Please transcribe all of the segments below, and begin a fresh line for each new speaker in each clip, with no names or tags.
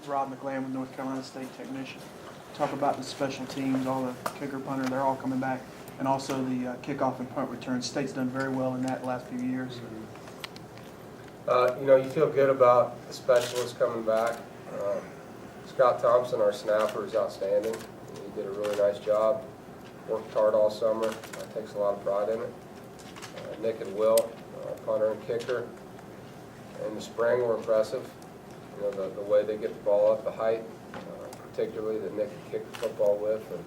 Rob McGlan with North Carolina State Technician. Talk about the special teams, all the kicker, punter, they're all coming back, and also the kickoff and punt return. State's done very well in that the last few years.
You feel good about the specialists coming back. Scott Thompson, our snapper, is outstanding. He did a really nice job. Worked hard all summer. Takes a lot of pride in it. Nick and Will, punter and kicker. In the spring were impressive. The way they get the ball up, the height, particularly that Nick can kick the football with, and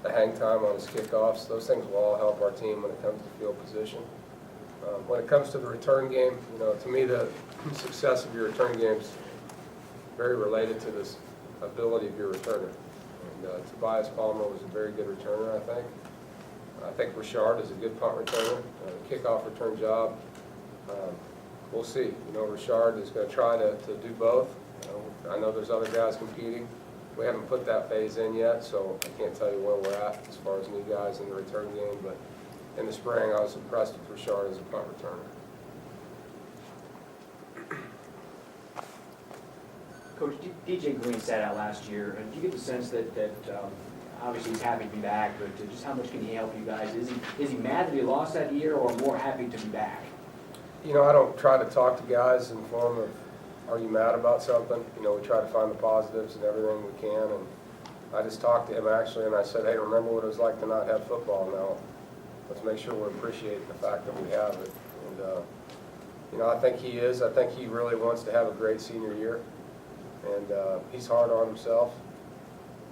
the hang time on his kickoffs. Those things will all help our team when it comes to field position. When it comes to the return game, to me the success of your return game is very related to this ability of your returner. And Tobias Palmer was a very good returner, I think. I think Richard is a good punt returner, kickoff return job. We'll see. Richard is going to try to do both. I know there's other guys competing. We haven't put that phase in yet, so I can't tell you where we're at as far as new guys in the return game. But in the spring, I was impressed with Richard as a punt returner.
Coach, DJ Green sat out last year, and do you get the sense that obviously he's happy to be back, but just how much can he help you guys? Is he mad that he lost that year, or more happy to be back?
I don't try to talk to guys in the form of, are you mad about something? We try to find the positives in everything we can, and I just talked to him actually, and I said, hey, remember what it was like to not have football now. Let's make sure we're appreciating the fact that we have it. And, I think he is. I think he really wants to have a great senior year, and he's hard on himself.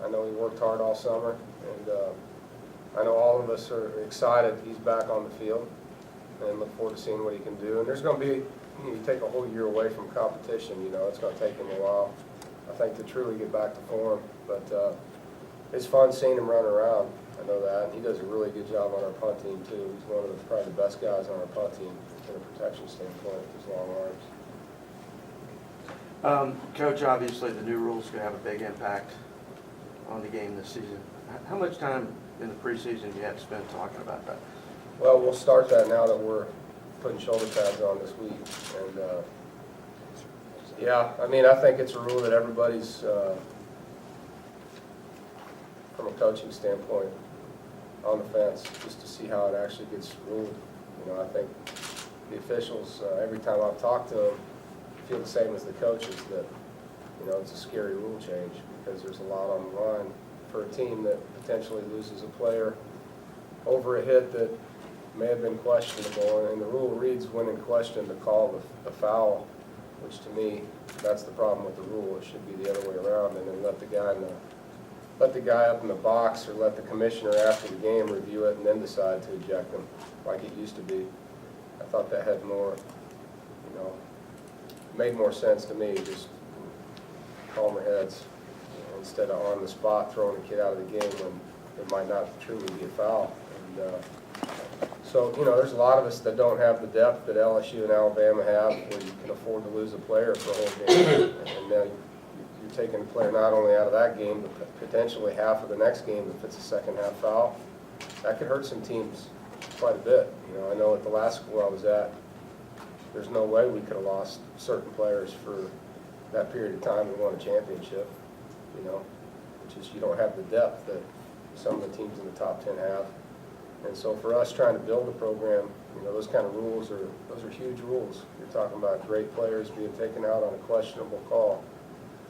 I know he worked hard all summer, and I know all of us are excited he's back on the field and look forward to seeing what he can do. And there's going to be, you take a whole year away from competition, it's going to take him a while, I think, to truly get back to form. But it's fun seeing him run around. I know that. He does a really good job on our punt team, too. He's one of probably the best guys on our punt team from a protection standpoint with his long arms.
Coach, obviously the new rules going to have a big impact on the game this season. How much time in the preseason do you have to spend talking about that?
Well, we'll start that now that we're putting shoulder pads on this week. And yeah, I think it's a rule that everybody's, from a coaching standpoint, on the fence, just to see how it actually gets ruled. I think the officials, every time I've talked to them, feel the same as the coaches, that it's a scary rule change because there's a lot on the line for a team that potentially loses a player over a hit that may have been questionable. And the rule reads, when in question, to call the foul, which to me, that's the problem with the rule. It should be the other way around, and then let the guy up in the box or let the commissioner after the game review it and then decide to eject him like it used to be. I thought that had more, made more sense to me, just calmer heads instead of on the spot throwing a kid out of the game when it might not truly be a foul. And so, there's a lot of us that don't have the depth that LSU and Alabama have, where you can afford to lose a player for a whole game. And now you're taking a player not only out of that game, but potentially half of the next game if it's a second half foul. That could hurt some teams quite a bit. I know at the last school I was at, there's no way we could have lost certain players for that period of time and won a championship, which is you don't have the depth that some of the teams in the top 10 have. And so for us trying to build a program, those kind of rules those are huge rules. You're talking about great players being taken out on a questionable call.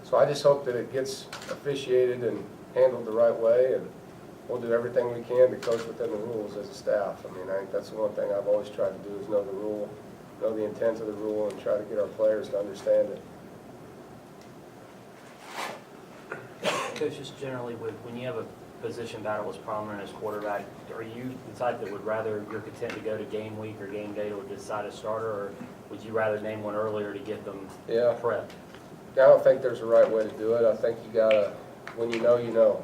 So I just hope that it gets officiated and handled the right way, and we'll do everything we can to coach within the rules as a staff. I think that's the one thing I've always tried to do is know the rule, know the intent of the rule, and try to get our players to understand it.
Coach, just generally, when you have a position battle as prominent as quarterback, are you the type that would rather you're content to go to game week or game day to decide a starter, or would you rather name one earlier to get them prepped?
I don't think there's a right way to do it. I think you gotta, when you know, you know.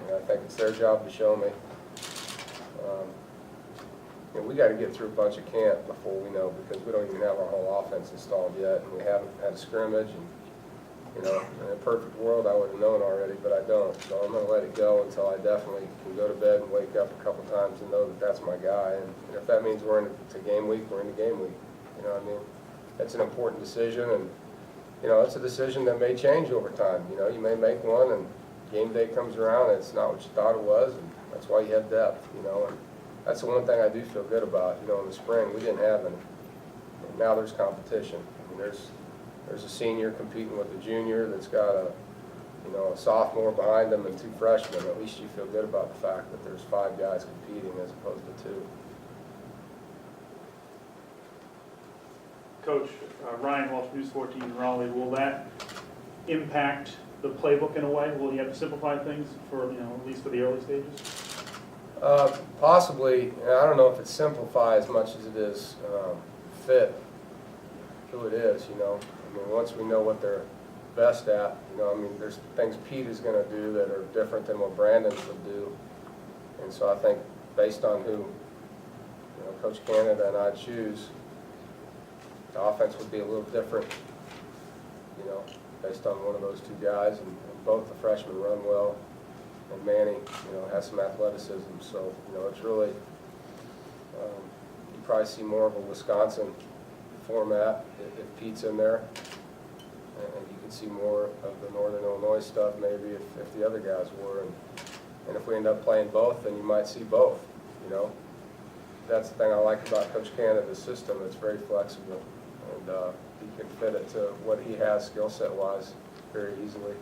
I think it's their job to show me. We got to get through a bunch of camp before we know, because we don't even have our whole offense installed yet, and we haven't had a scrimmage. And in a perfect world, I would have known already, but I don't. So I'm going to let it go until I definitely can go to bed and wake up a couple times and know that that's my guy. And if that means we're into game week, we're into game week. It's an important decision, and you know, it's a decision that may change over time. You know, you may make one and game day comes around and it's not what you thought it was, and that's why you have depth, you know. And that's the one thing I do feel good about. You know, in the spring, we didn't have any. And now there's competition. I mean, there's a senior competing with a junior that's got a, you know, a sophomore behind them and 2 freshmen. At least you feel good about the fact that there's 5 guys competing as opposed to 2.
Coach, Ryan Walsh, News 14 in Raleigh, will that impact the playbook in a way? Will you have to simplify things for, you know, at least for the early stages?
Possibly, and I don't know if it's simplify as much as it is fit who it is, you know. I mean, once we know what they're best at, you know, I mean, there's things Pete is going to do that are different than what Brandon would do. And so I think based on who, you know, Coach Canada and I choose, the offense would be a little different, you know, based on one of those 2 guys. And both the freshmen run well. And Manny, you know, has some athleticism, so, you know, it's really, you probably see more of a Wisconsin format if Pete's in there, and you can see more of the Northern Illinois stuff maybe if the other guys were, and if we end up playing both, then you might see both, you know. That's the thing I like about Coach Canada's system. It's very flexible, and he can fit it to what he has skill set wise very easily.